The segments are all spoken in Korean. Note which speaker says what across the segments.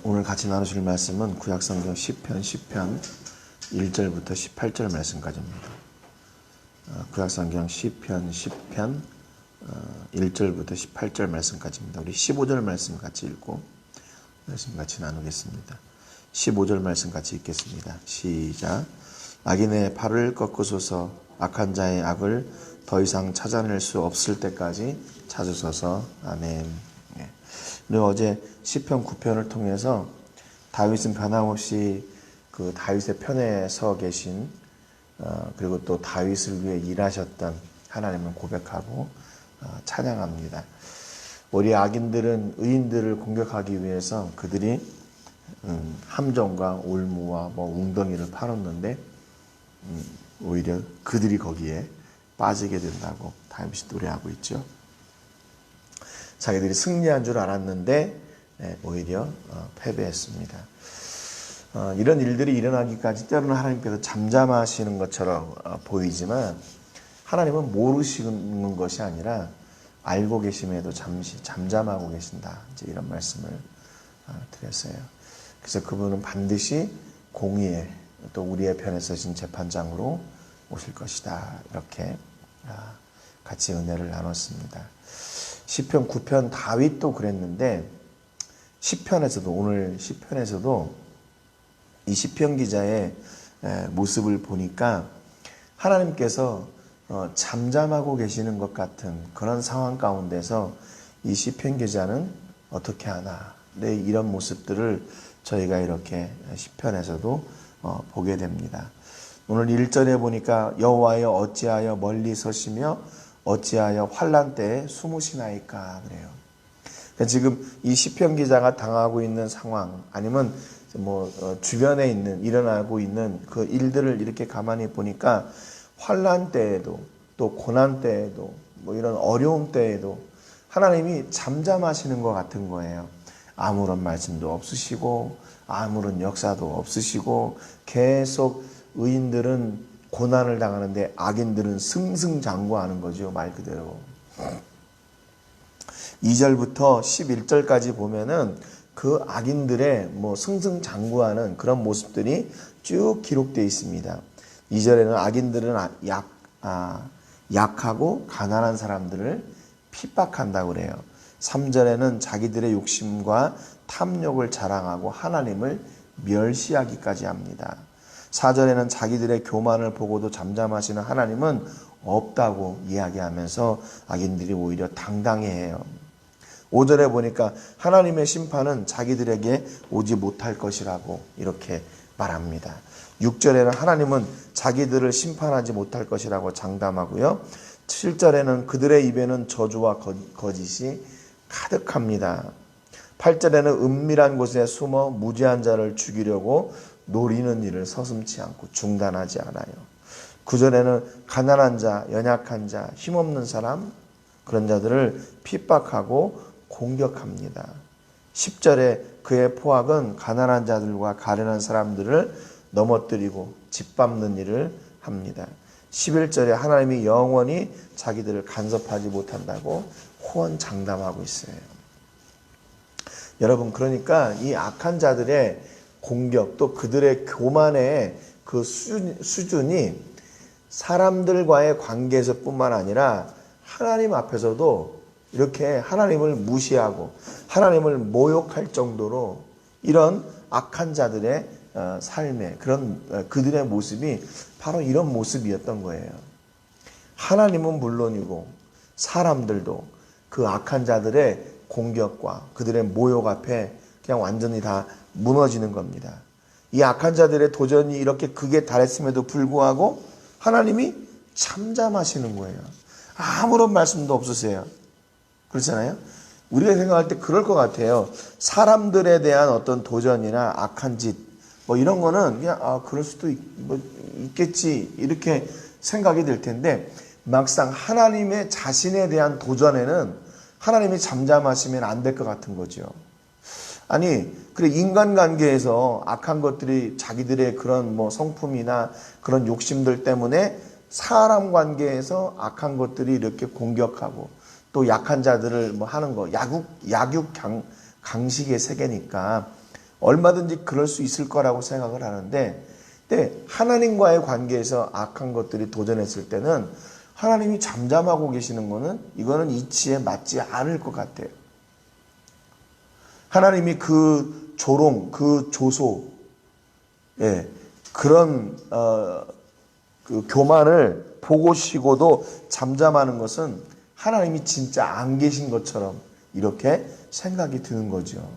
Speaker 1: 오늘 같이 나누실 말씀은 구약성경 시편 10편 1절부터 18절 말씀까지입니다. 구약성경 시편 10편 1절부터 18절 말씀까지입니다. 우리 15절 말씀 같이 읽고 말씀 같이 나누겠습니다. 15절 말씀 같이 읽겠습니다. 시작. 악인의 팔을 꺾으소서. 악한 자의 악을 더 이상 찾아낼 수 없을 때까지 찾으소서. 아멘. 우리 어제 시편 9편을 통해서 다윗은 변함없이 그 다윗의 편에 서 계신 그리고 또 다윗을 위해 일하셨던 하나님을 고백하고 찬양합니다. 우리 악인들은 의인들을 공격하기 위해서 그들이 함정과 올무와 웅덩이를 파놓는데 오히려 그들이 거기에 빠지게 된다고 다윗이 노래하고 있죠. 자기들이 승리한 줄 알았는데 오히려 패배했습니다. 이런 일들이 일어나기까지 때로는 하나님께서 잠잠하시는 것처럼 보이지만 하나님은 모르시는 것이 아니라 알고 계심에도 잠시 잠잠하고 계신다. 이제 이런 말씀을 드렸어요. 그래서 그분은 반드시 공의에 또 우리의 편에 서신 재판장으로 오실 것이다. 이렇게 같이 은혜를 나눴습니다. 시편 9편 다윗도 그랬는데 시편에서도 오늘 시편에서도 이 시편 기자의 모습을 보니까 하나님께서 잠잠하고 계시는 것 같은 그런 상황 가운데서 이 시편 기자는 어떻게 하나 이런 모습들을 저희가 이렇게 시편에서도 보게 됩니다. 오늘 1절에 보니까 여호와여 어찌하여 멀리 서시며 어찌하여 환난 때에 숨으시나이까 그래요. 그러니까 지금 이 시편 기자가 당하고 있는 상황 아니면 주변에 일어나고 있는 그 일들을 이렇게 가만히 보니까 환난 때에도 또 고난 때에도 이런 어려움 때에도 하나님이 잠잠하시는 것 같은 거예요. 아무런 말씀도 없으시고 아무런 역사도 없으시고 계속 의인들은 고난을 당하는데 악인들은 승승장구하는 거죠. 말 그대로. 2절부터 11절까지 보면은 그 악인들의 승승장구하는 그런 모습들이 쭉 기록되어 있습니다. 2절에는 악인들은 약하고 가난한 사람들을 핍박한다고 그래요. 3절에는 자기들의 욕심과 탐욕을 자랑하고 하나님을 멸시하기까지 합니다. 4절에는 자기들의 교만을 보고도 잠잠하시는 하나님은 없다고 이야기하면서 악인들이 오히려 당당해해요. 5절에 보니까 하나님의 심판은 자기들에게 오지 못할 것이라고 이렇게 말합니다. 6절에는 하나님은 자기들을 심판하지 못할 것이라고 장담하고요. 7절에는 그들의 입에는 저주와 거짓이 가득합니다. 8절에는 은밀한 곳에 숨어 무지한 자를 죽이려고 노리는 일을 서슴지 않고 중단하지 않아요. 9절에는 가난한 자, 연약한 자, 힘없는 사람 그런 자들을 핍박하고 공격합니다. 10절에 그의 포악은 가난한 자들과 가련한 사람들을 넘어뜨리고 짓밟는 일을 합니다. 11절에 하나님이 영원히 자기들을 간섭하지 못한다고 호언장담하고 있어요. 여러분 그러니까 이 악한 자들의 공격 또 그들의 교만의 그 수준이 사람들과의 관계에서 뿐만 아니라 하나님 앞에서도 이렇게 하나님을 무시하고 하나님을 모욕할 정도로 이런 악한 자들의 삶의 그런 그들의 모습이 바로 이런 모습이었던 거예요. 하나님은 물론이고 사람들도 그 악한 자들의 공격과 그들의 모욕 앞에 그냥 완전히 다 무너지는 겁니다. 이 악한 자들의 도전이 이렇게 극에 달했음에도 불구하고 하나님이 잠잠하시는 거예요. 아무런 말씀도 없으세요. 그렇잖아요? 우리가 생각할 때 그럴 것 같아요. 사람들에 대한 어떤 도전이나 악한 짓 이런 거는 그냥 그럴 수도 있겠지 이렇게 생각이 될 텐데 막상 하나님의 자신에 대한 도전에는 하나님이 잠잠하시면 안 될 것 같은 거죠. 아니 그래 인간관계에서 악한 것들이 자기들의 그런 성품이나 그런 욕심들 때문에 사람 관계에서 악한 것들이 이렇게 공격하고 또 약한 자들을 하는 거 약육 강식의 세계니까 얼마든지 그럴 수 있을 거라고 생각을 하는데, 근데 하나님과의 관계에서 악한 것들이 도전했을 때는 하나님이 잠잠하고 계시는 거는 이거는 이치에 맞지 않을 것 같아요. 하나님이 그 조롱, 그 조소, 그런 그 교만을 보고시고도 잠잠하는 것은 하나님이 진짜 안 계신 것처럼 이렇게 생각이 드는 거죠.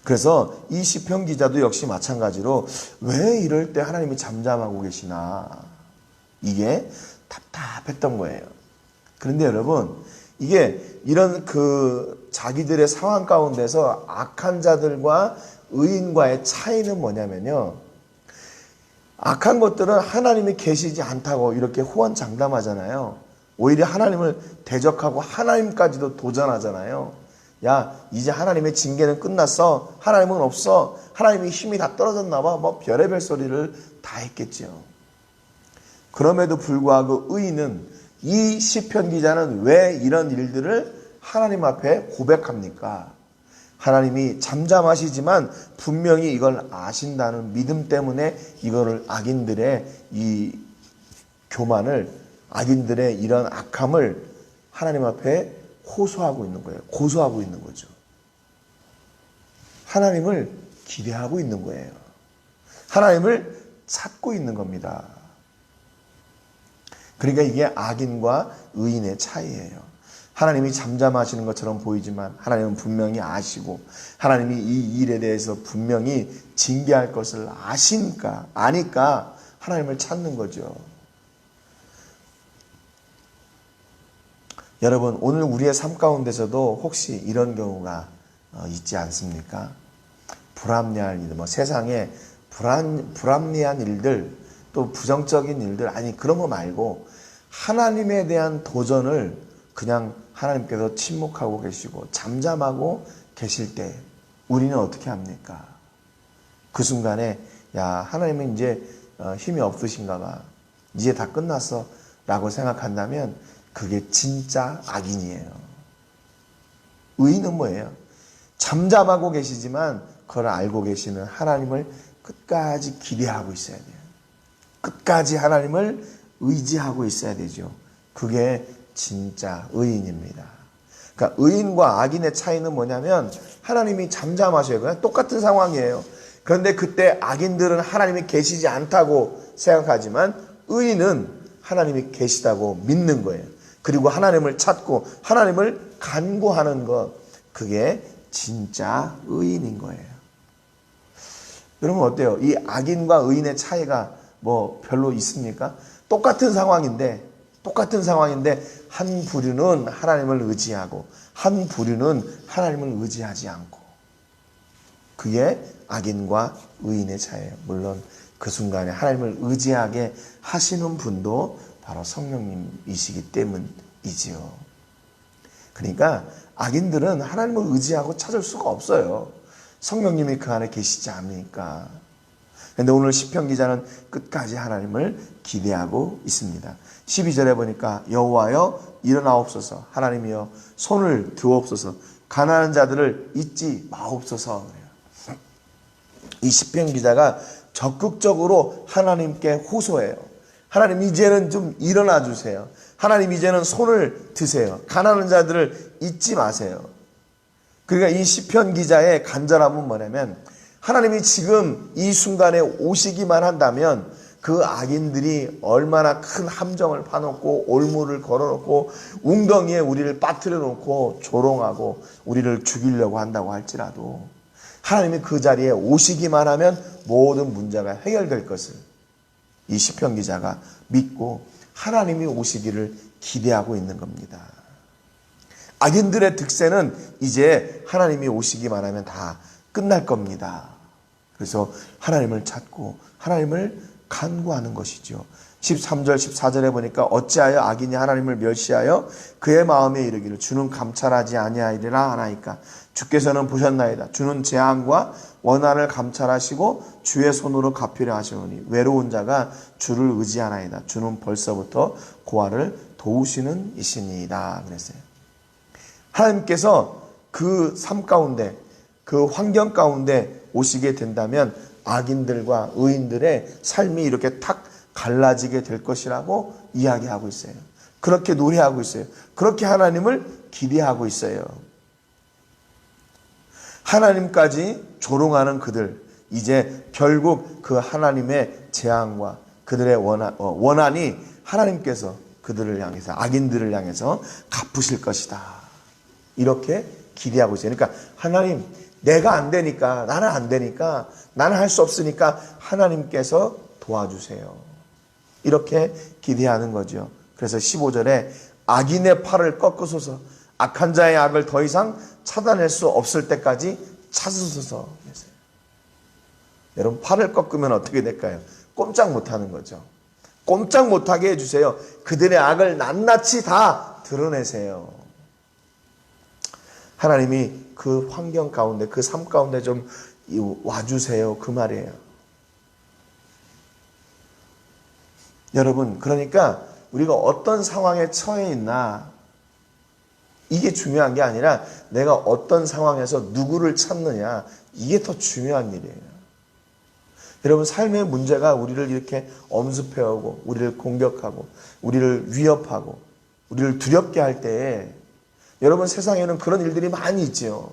Speaker 1: 그래서 이 시편 기자도 역시 마찬가지로 왜 이럴 때 하나님이 잠잠하고 계시나, 이게 답답했던 거예요. 그런데 여러분, 이게 이런 그 자기들의 상황 가운데서 악한 자들과 의인과의 차이는 뭐냐면요, 악한 것들은 하나님이 계시지 않다고 이렇게 호언장담하잖아요. 오히려 하나님을 대적하고 하나님까지도 도전하잖아요. 야, 이제 하나님의 징계는 끝났어. 하나님은 없어. 하나님의 힘이 다 떨어졌나 봐. 뭐 별의별 소리를 다 했겠죠. 그럼에도 불구하고 의인은, 이 시편 기자는 왜 이런 일들을 하나님 앞에 고백합니까? 하나님이 잠잠하시지만 분명히 이걸 아신다는 믿음 때문에 이거를 악인들의 이 교만을, 악인들의 이런 악함을 하나님 앞에 호소하고 있는 거예요. 고소하고 있는 거죠. 하나님을 기대하고 있는 거예요. 하나님을 찾고 있는 겁니다. 그러니까 이게 악인과 의인의 차이예요. 하나님이 잠잠하시는 것처럼 보이지만 하나님은 분명히 아시고, 하나님이 이 일에 대해서 분명히 징계할 것을 아니까 하나님을 찾는 거죠. 여러분, 오늘 우리의 삶 가운데서도 혹시 이런 경우가 있지 않습니까? 불합리한 일들, 뭐 세상에 불합리한 일들, 또 부정적인 일들, 아니 그런 거 말고 하나님에 대한 도전을 그냥 하나님께서 침묵하고 계시고 잠잠하고 계실 때 우리는 어떻게 합니까? 그 순간에 야, 하나님은 이제 힘이 없으신가 봐, 이제 다 끝났어 라고 생각한다면 그게 진짜 악인이에요. 의인은 뭐예요? 잠잠하고 계시지만 그걸 알고 계시는 하나님을 끝까지 기대하고 있어야 돼요. 끝까지 하나님을 의지하고 있어야 되죠. 그게 진짜 의인입니다. 그러니까 의인과 악인의 차이는 뭐냐면 하나님이 잠잠하셔요. 그냥 똑같은 상황이에요. 그런데 그때 악인들은 하나님이 계시지 않다고 생각하지만 의인은 하나님이 계시다고 믿는 거예요. 그리고 하나님을 찾고 하나님을 간구하는 것, 그게 진짜 의인인 거예요. 여러분 어때요? 이 악인과 의인의 차이가 뭐 별로 있습니까? 똑같은 상황인데 한 부류는 하나님을 의지하고 한 부류는 하나님을 의지하지 않고, 그게 악인과 의인의 차이예요. 물론 그 순간에 하나님을 의지하게 하시는 분도 바로 성령님이시기 때문이지요. 그러니까 악인들은 하나님을 의지하고 찾을 수가 없어요. 성령님이 그 안에 계시지 않으니까. 그런데 오늘 시편 기자는 끝까지 하나님을 기대하고 있습니다. 12절에 보니까 여호와여 일어나옵소서, 하나님이여 손을 드옵소서, 가난한 자들을 잊지 마옵소서. 이 시편 기자가 적극적으로 하나님께 호소해요. 하나님 이제는 좀 일어나 주세요. 하나님 이제는 손을 드세요. 가난한 자들을 잊지 마세요. 그러니까 이 시편 기자의 간절함은 뭐냐면 하나님이 지금 이 순간에 오시기만 한다면 그 악인들이 얼마나 큰 함정을 파놓고 올무를 걸어놓고 웅덩이에 우리를 빠뜨려 놓고 조롱하고 우리를 죽이려고 한다고 할지라도 하나님이 그 자리에 오시기만 하면 모든 문제가 해결될 것을 이 시편 기자가 믿고 하나님이 오시기를 기대하고 있는 겁니다. 악인들의 득세는 이제 하나님이 오시기만 하면 다 끝날 겁니다. 그래서 하나님을 찾고 하나님을 간구하는 것이죠. 13절 14절에 보니까 어찌하여 악인이 하나님을 멸시하여 그의 마음에 이르기를 주는 감찰하지 아니하리라 하나이까. 주께서는 보셨나이다. 주는 재앙과 원한을 감찰하시고 주의 손으로 갚으려 하시오니 외로운 자가 주를 의지하나이다. 주는 벌써부터 고아를 도우시는 이시니이다. 그랬어요. 하나님께서 그 삶 가운데 그 환경 가운데 오시게 된다면 악인들과 의인들의 삶이 이렇게 탁 갈라지게 될 것이라고 이야기하고 있어요. 그렇게 노래하고 있어요. 그렇게 하나님을 기대하고 있어요. 하나님까지 조롱하는 그들, 이제 결국 그 하나님의 재앙과 그들의 원한이 하나님께서 그들을 향해서, 악인들을 향해서 갚으실 것이다. 이렇게 기대하고 있어요. 그러니까 하나님, 내가 안 되니까, 나는 안 되니까, 나는 할 수 없으니까 하나님께서 도와주세요. 이렇게 기대하는 거죠. 그래서 15절에 악인의 팔을 꺾으소서, 악한 자의 악을 더 이상 찾아낼 수 없을 때까지 찾으소서. 여러분, 팔을 꺾으면 어떻게 될까요? 꼼짝 못하는 거죠. 꼼짝 못하게 해주세요. 그들의 악을 낱낱이 다 드러내세요. 하나님이 그 환경 가운데, 그 삶 가운데 좀 와주세요. 그 말이에요. 여러분, 그러니까 우리가 어떤 상황에 처해 있나, 이게 중요한 게 아니라 내가 어떤 상황에서 누구를 찾느냐, 이게 더 중요한 일이에요. 여러분, 삶의 문제가 우리를 이렇게 엄습해오고, 우리를 공격하고, 우리를 위협하고, 우리를 두렵게 할 때에, 여러분, 세상에는 그런 일들이 많이 있죠.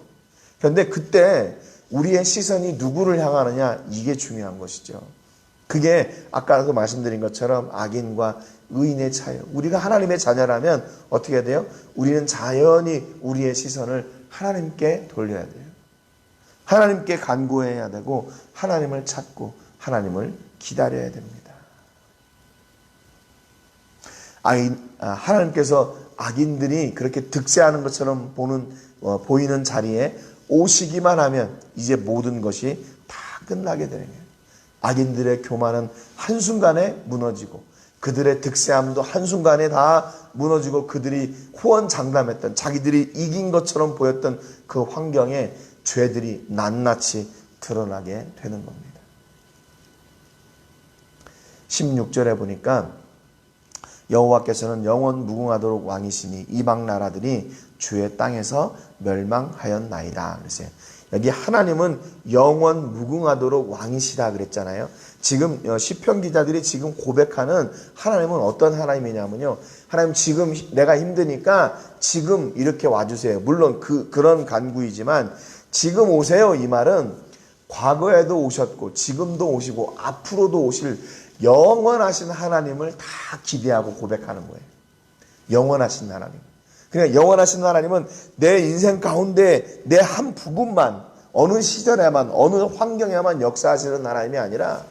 Speaker 1: 그런데 그때 우리의 시선이 누구를 향하느냐, 이게 중요한 것이죠. 그게 아까도 말씀드린 것처럼 악인과 의인의 차이예요. 우리가 하나님의 자녀라면 어떻게 해야 돼요? 우리는 자연히 우리의 시선을 하나님께 돌려야 돼요. 하나님께 간구해야 되고, 하나님을 찾고 하나님을 기다려야 됩니다. 하나님께서 악인들이 그렇게 득세하는 것처럼 보이는 자리에 오시기만 하면 이제 모든 것이 다 끝나게 되는 거예요. 악인들의 교만은 한순간에 무너지고, 그들의 득세함도 한순간에 다 무너지고, 그들이 호언장담했던, 자기들이 이긴 것처럼 보였던 그 환경에 죄들이 낱낱이 드러나게 되는 겁니다. 16절에 보니까 여호와께서는 영원 무궁하도록 왕이시니 이방 나라들이 주의 땅에서 멸망하였나이다. 그랬어요. 여기 하나님은 영원 무궁하도록 왕이시다 그랬잖아요. 지금 시편 기자들이 지금 고백하는 하나님은 어떤 하나님이냐면요, 하나님 지금 내가 힘드니까 지금 이렇게 와주세요. 물론 그런 간구이지만 지금 오세요, 이 말은 과거에도 오셨고 지금도 오시고 앞으로도 오실 영원하신 하나님을 다 기대하고 고백하는 거예요. 영원하신 하나님. 그러니까 영원하신 하나님은 내 인생 가운데 내 한 부분만, 어느 시절에만, 어느 환경에만 역사하시는 하나님이 아니라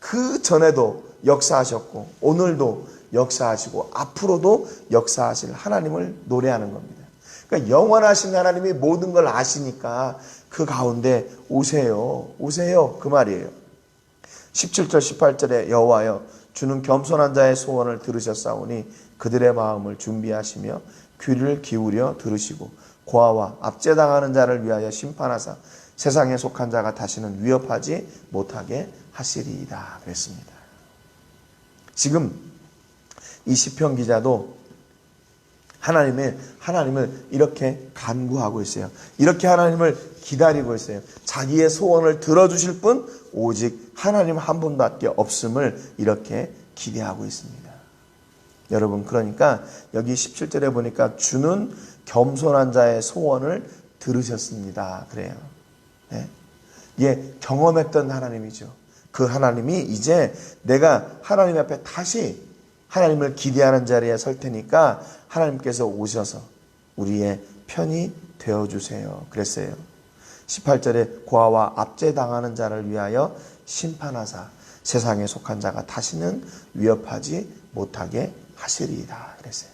Speaker 1: 그 전에도 역사하셨고 오늘도 역사하시고 앞으로도 역사하실 하나님을 노래하는 겁니다. 그러니까 영원하신 하나님이 모든 걸 아시니까 그 가운데 오세요. 오세요. 그 말이에요. 17절 18절에 여호와여 주는 겸손한 자의 소원을 들으셨사오니 그들의 마음을 준비하시며 귀를 기울여 들으시고 고아와 압제당하는 자를 위하여 심판하사 세상에 속한 자가 다시는 위협하지 못하게 하시리이다 그랬습니다. 지금 이 시편 기자도 하나님을 이렇게 간구하고 있어요. 이렇게 하나님을 기다리고 있어요. 자기의 소원을 들어주실 분 오직 하나님 한 분밖에 없음을 이렇게 기대하고 있습니다. 여러분, 그러니까 여기 17절에 보니까 주는 겸손한 자의 소원을 들으셨습니다. 그래요. 네. 예, 경험했던 하나님이죠. 그 하나님이 이제 내가 하나님 앞에 다시 하나님을 기대하는 자리에 설 테니까 하나님께서 오셔서 우리의 편이 되어주세요. 그랬어요. 18절에 고아와 압제당하는 자를 위하여 심판하사 세상에 속한 자가 다시는 위협하지 못하게 하시리이다. 그랬어요.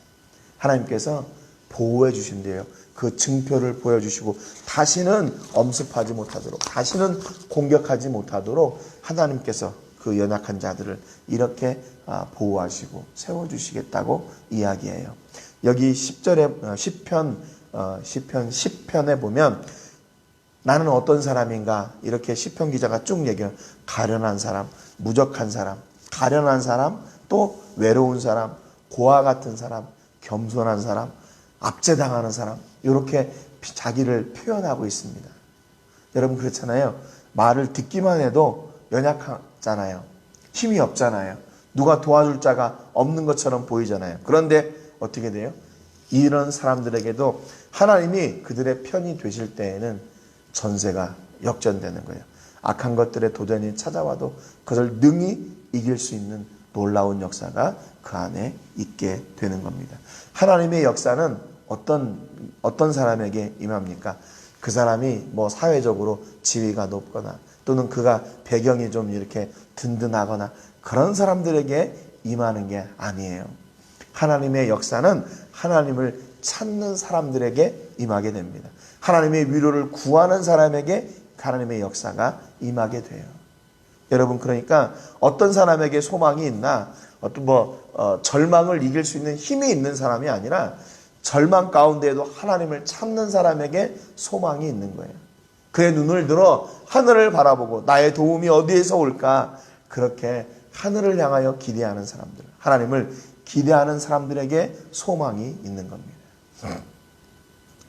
Speaker 1: 하나님께서 보호해 주신대요. 그 증표를 보여주시고 다시는 엄습하지 못하도록, 다시는 공격하지 못하도록 하나님께서 그 연약한 자들을 이렇게 보호하시고 세워주시겠다고 이야기해요. 여기 10절에 시편 10편에 보면 나는 어떤 사람인가 이렇게 시편 기자가 쭉 얘기해요. 가련한 사람, 무적한 사람, 가련한 사람, 또 외로운 사람, 고아 같은 사람, 겸손한 사람, 압제당하는 사람, 이렇게 자기를 표현하고 있습니다. 여러분 그렇잖아요. 말을 듣기만 해도 연약하잖아요. 힘이 없잖아요. 누가 도와줄 자가 없는 것처럼 보이잖아요. 그런데 어떻게 돼요? 이런 사람들에게도 하나님이 그들의 편이 되실 때에는 전세가 역전되는 거예요. 악한 것들의 도전이 찾아와도 그것을 능히 이길 수 있는 놀라운 역사가 그 안에 있게 되는 겁니다. 하나님의 역사는 어떤 사람에게 임합니까? 그 사람이 뭐 사회적으로 지위가 높거나 또는 그가 배경이 좀 이렇게 든든하거나 그런 사람들에게 임하는 게 아니에요. 하나님의 역사는 하나님을 찾는 사람들에게 임하게 됩니다. 하나님의 위로를 구하는 사람에게 하나님의 역사가 임하게 돼요. 여러분 그러니까 어떤 사람에게 소망이 있나 어떤 절망을 이길 수 있는 힘이 있는 사람이 아니라 절망 가운데에도 하나님을 찾는 사람에게 소망이 있는 거예요. 그의 눈을 들어 하늘을 바라보고 나의 도움이 어디에서 올까 그렇게 하늘을 향하여 기대하는 사람들, 하나님을 기대하는 사람들에게 소망이 있는 겁니다.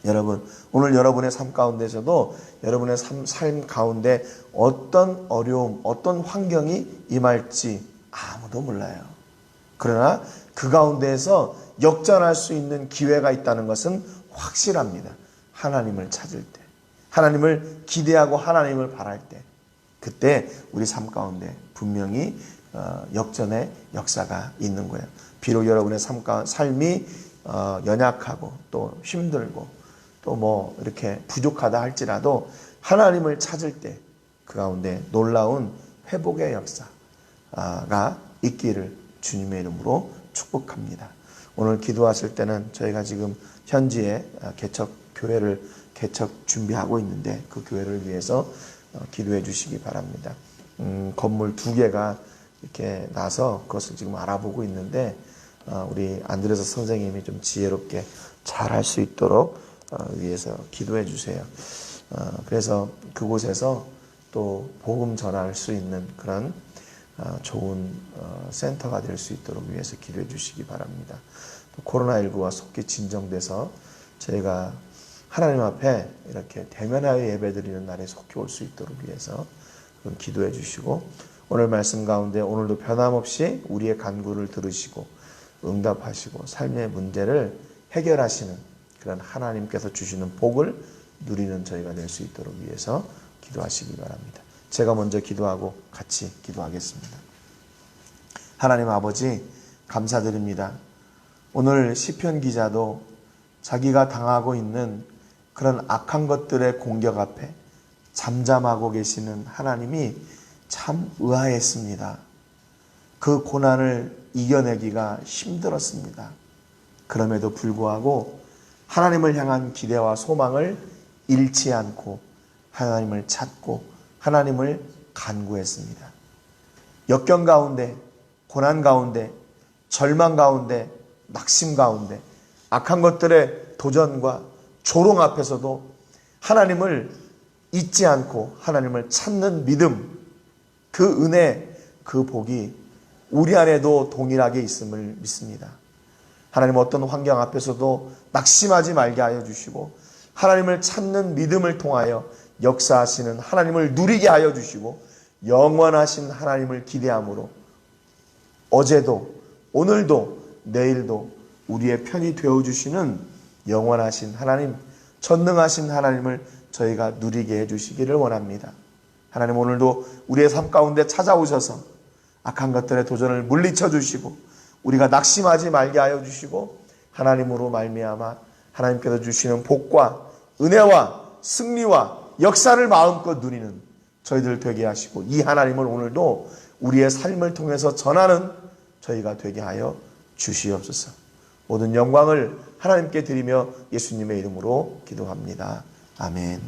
Speaker 1: 여러분 오늘 여러분의 삶 가운데서도 여러분의 삶 가운데 어떤 어려움, 어떤 환경이 임할지 아무도 몰라요. 그러나 그 가운데에서 역전할 수 있는 기회가 있다는 것은 확실합니다. 하나님을 찾을 때, 하나님을 기대하고 하나님을 바랄 때, 그때 우리 삶 가운데 분명히 역전의 역사가 있는 거예요. 비록 여러분의 삶이 연약하고 또 힘들고 또 이렇게 부족하다 할지라도 하나님을 찾을 때 그 가운데 놀라운 회복의 역사가 있기를 주님의 이름으로 축복합니다. 오늘 기도하실 때는 저희가 지금 현지에 교회를 개척 준비하고 있는데 그 교회를 위해서 기도해 주시기 바랍니다. 건물 2개가 이렇게 나서 그것을 지금 알아보고 있는데 우리 안드레스 선생님이 좀 지혜롭게 잘 할 수 있도록 위해서 기도해 주세요. 그래서 그곳에서 또 복음 전할 수 있는 그런 좋은 센터가 될 수 있도록 위해서 기도해 주시기 바랍니다. 또 코로나19가 속히 진정돼서 저희가 하나님 앞에 이렇게 대면하여 예배드리는 날에 속히 올 수 있도록 위해서 기도해 주시고 오늘 말씀 가운데 오늘도 변함없이 우리의 간구를 들으시고 응답하시고 삶의 문제를 해결하시는 그런 하나님께서 주시는 복을 누리는 저희가 될 수 있도록 위해서 기도하시기 바랍니다. 제가 먼저 기도하고 같이 기도하겠습니다. 하나님 아버지 감사드립니다. 오늘 시편 기자도 자기가 당하고 있는 그런 악한 것들의 공격 앞에 잠잠하고 계시는 하나님이 참 의아했습니다. 그 고난을 이겨내기가 힘들었습니다. 그럼에도 불구하고 하나님을 향한 기대와 소망을 잃지 않고 하나님을 찾고 하나님을 간구했습니다. 역경 가운데, 고난 가운데, 절망 가운데, 낙심 가운데, 악한 것들의 도전과 조롱 앞에서도 하나님을 잊지 않고 하나님을 찾는 믿음, 그 은혜, 그 복이 우리 안에도 동일하게 있음을 믿습니다. 하나님 어떤 환경 앞에서도 낙심하지 말게 하여 주시고 하나님을 찾는 믿음을 통하여 역사하시는 하나님을 누리게 하여 주시고 영원하신 하나님을 기대함으로 어제도 오늘도 내일도 우리의 편이 되어주시는 영원하신 하나님, 전능하신 하나님을 저희가 누리게 해주시기를 원합니다. 하나님 오늘도 우리의 삶 가운데 찾아오셔서 악한 것들의 도전을 물리쳐 주시고 우리가 낙심하지 말게 하여 주시고 하나님으로 말미암아 하나님께서 주시는 복과 은혜와 승리와 역사를 마음껏 누리는 저희들 되게 하시고 이 하나님을 오늘도 우리의 삶을 통해서 전하는 저희가 되게 하여 주시옵소서. 모든 영광을 하나님께 드리며 예수님의 이름으로 기도합니다. 아멘.